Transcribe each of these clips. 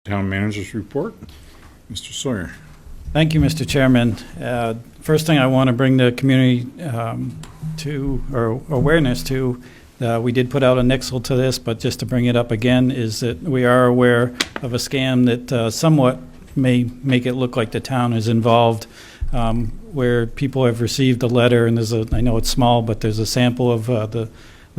Town Manager's report. Mr. Sawyer. Thank you, Mr. Chairman. First thing I want to bring the community or awareness to, we did put out a nixle to this, but just to bring it up again, is that we are aware of a scam that somewhat may make it look like the town is involved, where people have received a letter, and I know it's small, but there's a sample of the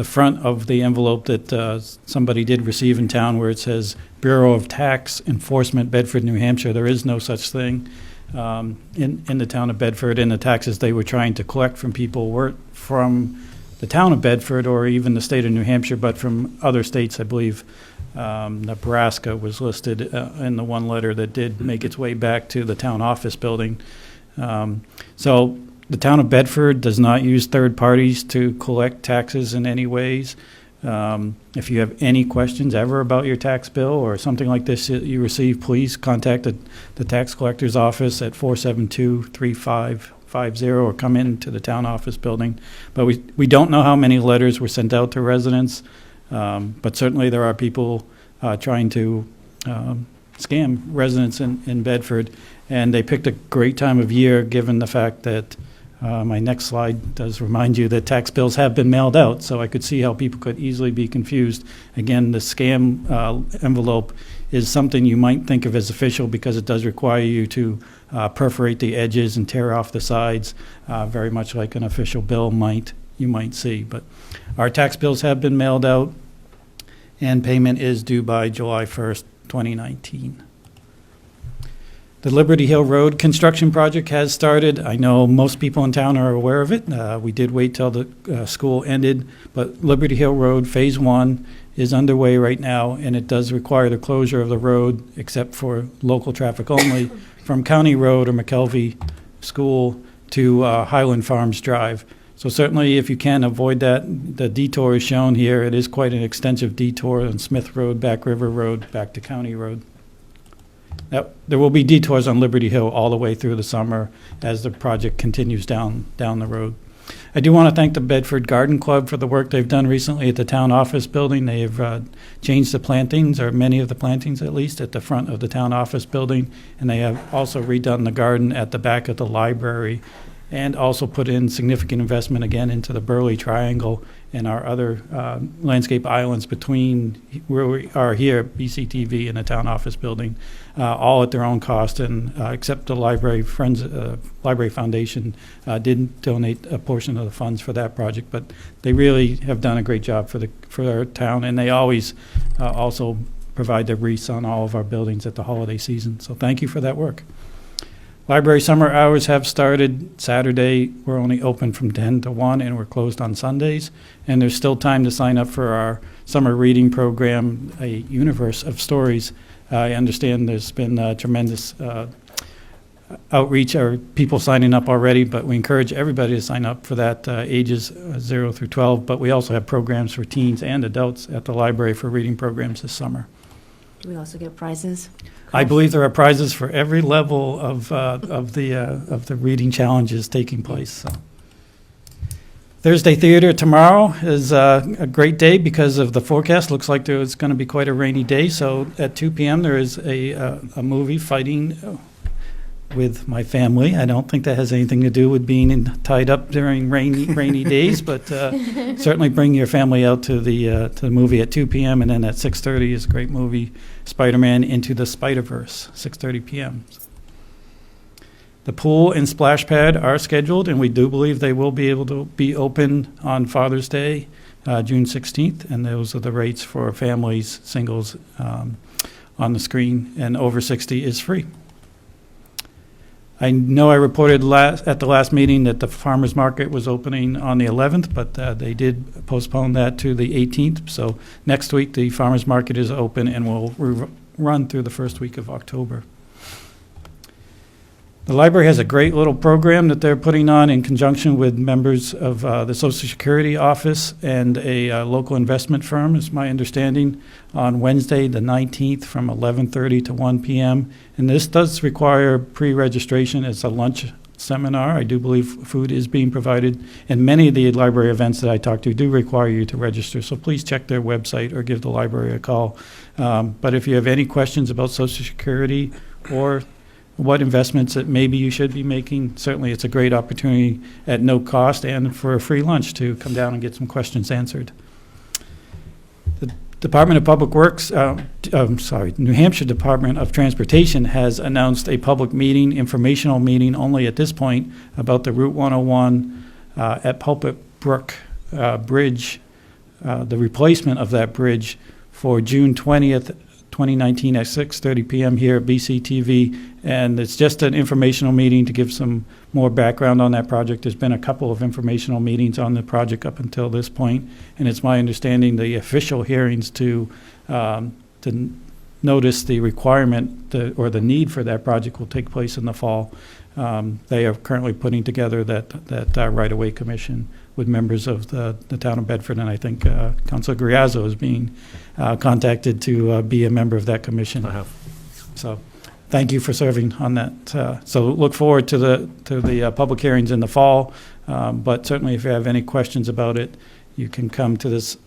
front of the envelope that somebody did receive in town, where it says Bureau of Tax Enforcement, Bedford, New Hampshire. There is no such thing in the town of Bedford, and the taxes they were trying to collect from people weren't from the town of Bedford or even the state of New Hampshire, but from other states. I believe Nebraska was listed in the one letter that did make its way back to the town office building. So the town of Bedford does not use third parties to collect taxes in any ways. If you have any questions ever about your tax bill or something like this that you receive, please contact the tax collector's office at 472-3550 or come into the town office building. But we don't know how many letters were sent out to residents, but certainly there are people trying to scam residents in Bedford, and they picked a great time of year given the fact that my next slide does remind you that tax bills have been mailed out, so I could see how people could easily be confused. Again, the scam envelope is something you might think of as official because it does require you to perforate the edges and tear off the sides, very much like an official bill you might see. But our tax bills have been mailed out, and payment is due by July 1st, 2019. The Liberty Hill Road construction project has started. I know most people in town are aware of it. We did wait till the school ended, but Liberty Hill Road Phase 1 is underway right now, and it does require the closure of the road, except for local traffic only, from County Road or McKelvey School to Highland Farms Drive. So certainly if you can avoid that, the detour is shown here. It is quite an extensive detour on Smith Road, Back River Road, back to County Road. Now, there will be detours on Liberty Hill all the way through the summer as the project continues down the road. I do want to thank the Bedford Garden Club for the work they've done recently at the town office building. They have changed the plantings, or many of the plantings at least, at the front of the town office building, and they have also redone the garden at the back of the library, and also put in significant investment again into the Burley Triangle and our other landscape islands between where we are here, BCTV, and the town office building, all at their own cost, and except the Library Foundation didn't donate a portion of the funds for that project, but they really have done a great job for our town, and they always also provide the wreaths on all of our buildings at the holiday season. So thank you for that work. Library summer hours have started. Saturday, we're only open from 10 to 1, and we're closed on Sundays. And there's still time to sign up for our summer reading program, A Universe of Stories. I understand there's been tremendous outreach, or people signing up already, but we encourage everybody to sign up for that, ages 0 through 12. But we also have programs for teens and adults at the library for reading programs this summer. Do we also get prizes? I believe there are prizes for every level of the reading challenges taking place. So. Thursday Theater tomorrow is a great day because of the forecast. Looks like it's going to be quite a rainy day. So at 2 p.m. there is a movie, Fighting with My Family. I don't think that has anything to do with being tied up during rainy days, but certainly bring your family out to the movie at 2 p.m. And then at 6:30 is a great movie, Spider-Man Into the Spider-Verse, 6:30 p.m. The pool and splash pad are scheduled, and we do believe they will be able to be open on Father's Day, June 16th, and those are the rates for families, singles on the screen, and over 60 is free. I know I reported at the last meeting that the farmers market was opening on the 11th, but they did postpone that to the 18th. So next week the farmers market is open and will run through the first week of October. The library has a great little program that they're putting on in conjunction with members of the Social Security office and a local investment firm, is my understanding, on Wednesday the 19th from 11:30 to 1 p.m. And this does require pre-registration. It's a lunch seminar. I do believe food is being provided, and many of the library events that I talk to do require you to register, so please check their website or give the library a call. But if you have any questions about Social Security or what investments that maybe you should be making, certainly it's a great opportunity at no cost and for a free lunch to come down and get some questions answered. The Department of Public Works, New Hampshire Department of Transportation has announced a public meeting, informational meeting only at this point, about the Route 101 at Pulpit Brook Bridge, the replacement of that bridge for June 20th, 2019 at 6:30 p.m. here at BCTV, and it's just an informational meeting to give some more background on that project. There's been a couple of informational meetings on the project up until this point, and it's my understanding the official hearings to notice the requirement or the need for that project will take place in the fall. They are currently putting together that right-of-way commission with members of the Town of Bedford, and I think Councilor Griazzo is being contacted to be a member of that commission. I have. So thank you for serving on that. So look forward to the public hearings in the fall, but certainly if you have any questions about it, you can come to this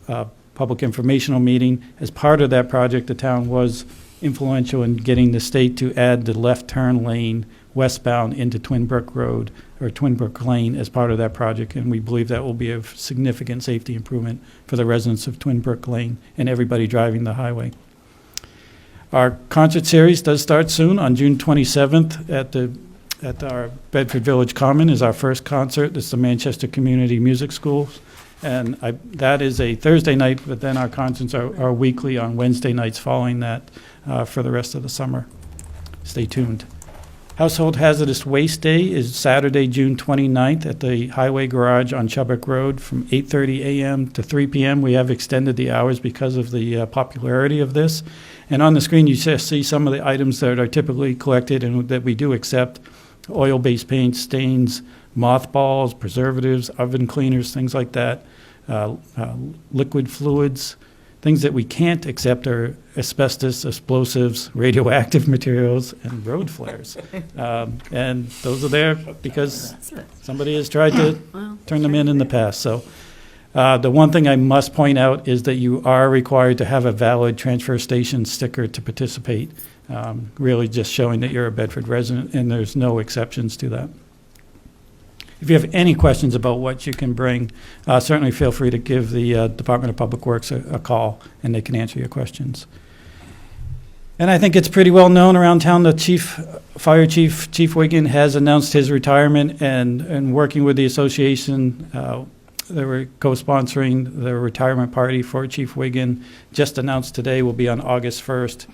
public informational meeting. As part of that project, the town was influential in getting the state to add the left turn lane westbound into Twin Brook Road or Twin Brook Lane as part of that project, and we believe that will be a significant safety improvement for the residents of Twin Brook Lane and everybody driving the highway. Our concert series does start soon on June 27th at our Bedford Village Common is our first concert. It's the Manchester Community Music Schools, and that is a Thursday night, but then our concerts are weekly on Wednesday nights following that for the rest of the summer. Stay tuned. Household Hazardous Waste Day is Saturday, June 29th at the Highway Garage on Chubbuck Road from 8:30 a.m. to 3 p.m. We have extended the hours because of the popularity of this. And on the screen, you just see some of the items that are typically collected and that we do accept: oil-based paints, stains, mothballs, preservatives, oven cleaners, things like that, liquid fluids. Things that we can't accept are asbestos, explosives, radioactive materials, and road flares. And those are there because somebody has tried to turn them in the past. So the one thing I must point out is that you are required to have a valid transfer station sticker to participate, really just showing that you're a Bedford resident, and there's no exceptions to that. If you have any questions about what you can bring, certainly feel free to give the Department of Public Works a call, and they can answer your questions. And I think it's pretty well known around town that Fire Chief Wiggin has announced his retirement, and working with the association, they were co-sponsoring the retirement party for Chief Wiggin. Just announced today will be on August 1st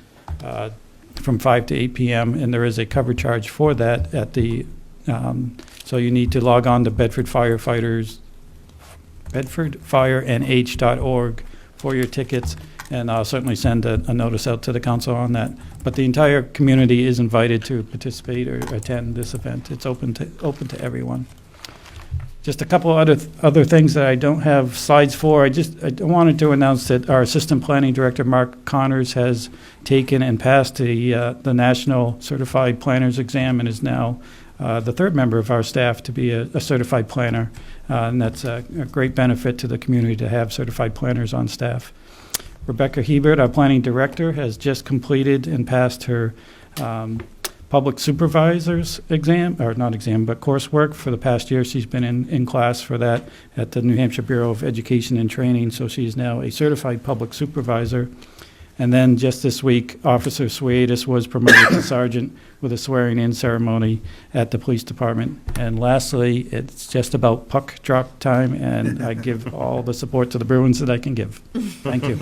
from 5 to 8 p.m., and there is a cover charge for that at the so you need to log on to bedfordfirenh.org for your tickets, and I'll certainly send a notice out to the council on that. But the entire community is invited to participate or attend this event. It's open to everyone. Just a couple other things that I don't have slides for. I wanted to announce that our Assistant Planning Director, Mark Connors, has taken and passed the National Certified Planners Exam and is now the third member of our staff to be a certified planner, and that's a great benefit to the community to have certified planners on staff. Rebecca Hebert, our planning director, has just completed and passed her public supervisor's exam, or not exam, but coursework for the past year. She's been in class for that at the New Hampshire Bureau of Education and Training, so she's now a certified public supervisor. And then just this week, Officer Swayadis was promoted to sergeant with a swearing-in ceremony at the police department. And lastly, it's just about puck drop time, and I give all the support to the Bruins that I can give. Thank you.